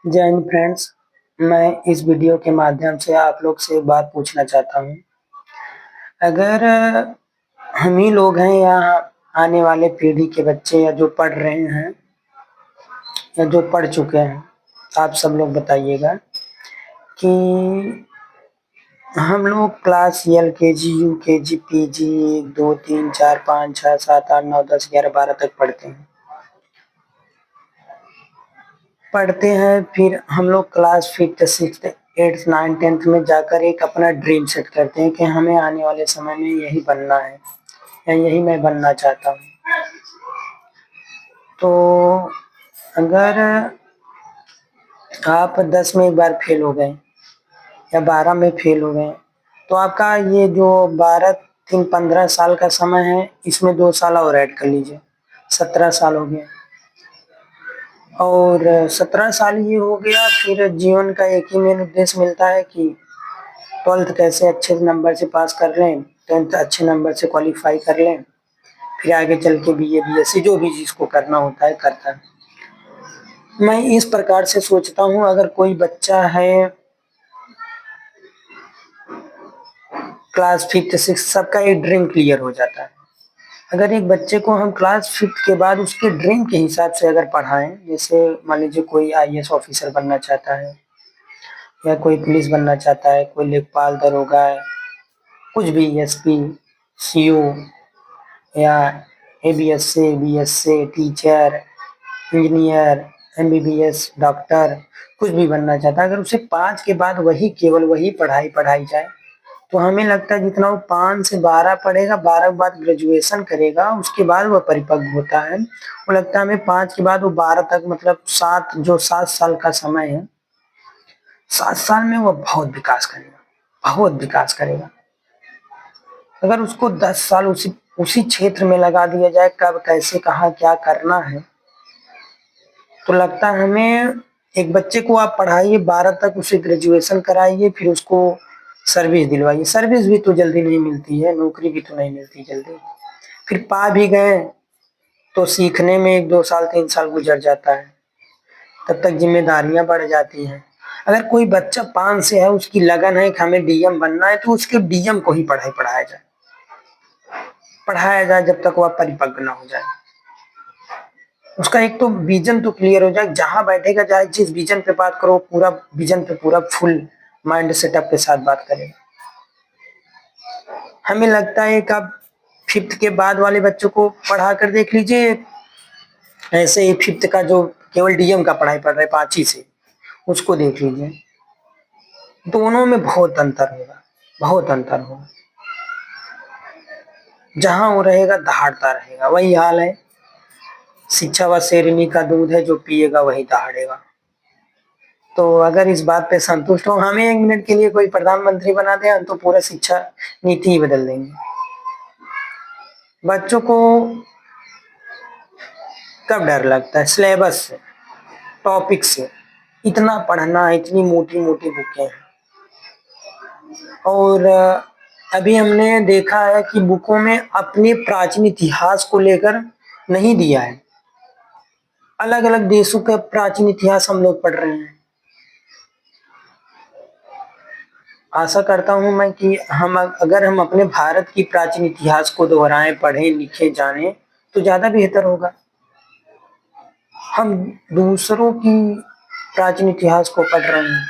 जय हिंद फ्रेंड्स। मैं इस वीडियो के माध्यम से आप लोग से एक बात पूछना चाहता हूँ। अगर हम ही लोग हैं या आने वाले पीढ़ी के बच्चे या जो पढ़ रहे हैं या जो पढ़ चुके हैं, आप सब लोग बताइएगा कि हम लोग क्लास LKG, UKG, PG 1, 2, 3, 4, 5, 6, 7, 8, 9, 10, 11, 12 तक पढ़ते हैं। फिर हम लोग class 5th, 6th, 8th, 9th, 10th में जाकर एक अपना ड्रीम सेट करते हैं कि हमें आने वाले समय में यही बनना है या यही मैं बनना चाहता हूँ। तो अगर आप 10 में एक बार फेल हो गए या 12 में फेल हो गए, तो आपका ये जो 15 साल का समय है, इसमें 2 साल और ऐड कर लीजिए, 17 साल हो गए। और 17 साल ये हो गया, फिर जीवन का एक ही मेन उद्देश्य मिलता है कि 12th कैसे अच्छे नंबर से पास कर लें, 10th अच्छे नंबर से क्वालिफाई कर लें, फिर आगे चल के BA, BSc जो भी जिसको करना होता है करता है। मैं इस प्रकार से सोचता हूँ, अगर कोई बच्चा है क्लास 5th 6th, सबका एक ड्रीम क्लियर हो जाता है। अगर एक बच्चे को हम क्लास 5th के बाद उसके ड्रीम के हिसाब से अगर पढ़ाएं, जैसे मान लीजिए कोई IAS ऑफिसर बनना चाहता है या कोई पुलिस बनना चाहता है, कोई लेखपाल, दरोगा है, कुछ भी, SP, CO या ABSC, BSc, teacher, engineer, MBBS, doctor, कुछ भी बनना चाहता है, अगर उसे 5 के बाद केवल वही पढ़ाई जाए, तो हमें लगता है जितना वो 5 से 12 पढ़ेगा, 12 के बाद ग्रेजुएशन करेगा, उसके बाद वह परिपक्व होता है। वो लगता है हमें 5 के बाद वो 12 तक, मतलब 7 साल का समय है, 7 साल में वो बहुत विकास करेगा। अगर उसको 10 साल उसी क्षेत्र में लगा दिया जाए, कब कैसे कहाँ क्या करना है, तो लगता है हमें एक बच्चे को आप पढ़ाइए 12 तक, उसे ग्रेजुएशन कराइए, फिर उसको सर्विस दिलवाइए। सर्विस भी तो जल्दी नहीं मिलती है, नौकरी भी तो नहीं मिलती जल्दी। फिर पा भी गए तो सीखने में 1, 2 साल, 3 साल गुजर जाता है, तब तक जिम्मेदारियां बढ़ जाती हैं। अगर कोई बच्चा 5 से है, उसकी लगन है कि हमें DM बनना है, तो उसके DM को ही पढ़ाया जाए जब तक वह परिपक्व ना हो जाए। उसका एक तो विजन तो क्लियर हो जाए, जहां बैठेगा, चाहे जिस विजन पे बात करो, पूरा विजन पे पूरा फुल माइंड सेटअप के साथ बात करेगा। हमें लगता है कि आप 5th के बाद वाले बच्चों को पढ़ा कर देख लीजिए, ऐसे ही 5th का जो केवल DM का पढ़ाई पढ़ रहे 5 से, उसको देख लीजिए, दोनों में बहुत अंतर होगा। जहां वो रहेगा दहाड़ता रहेगा, वही हाल है। शिक्षा व शेरनी का दूध है, जो पिएगा वही दहाड़ेगा। तो अगर इस बात पे संतुष्ट हो, हमें 1 मिनट के लिए कोई प्रधानमंत्री बना दे, हम तो पूरा शिक्षा नीति ही बदल देंगे। बच्चों को कब डर लगता है? सिलेबस से, टॉपिक से, इतना पढ़ना, इतनी मोटी मोटी बुकें हैं। और अभी हमने देखा है कि बुकों में अपने प्राचीन इतिहास को लेकर नहीं दिया है। अलग अलग देशों का प्राचीन इतिहास हम लोग पढ़ रहे हैं। आशा करता हूं मैं कि अगर हम अपने भारत की प्राचीन इतिहास को दोहराएं, पढ़ें, लिखें, जानें, तो ज्यादा बेहतर होगा। हम दूसरों की प्राचीन इतिहास को पढ़ रहे हैं,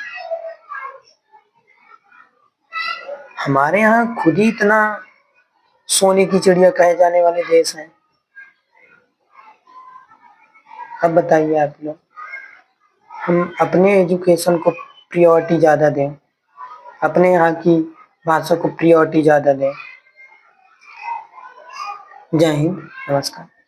हमारे यहाँ खुद ही इतना सोने की चिड़िया कहे जाने वाले देश हैं। अब बताइए आप लोग, हम अपने एजुकेशन को प्रायोरिटी ज्यादा दें, अपने यहाँ की भाषा को प्रायोरिटी ज्यादा दें। जय हिंद, नमस्कार।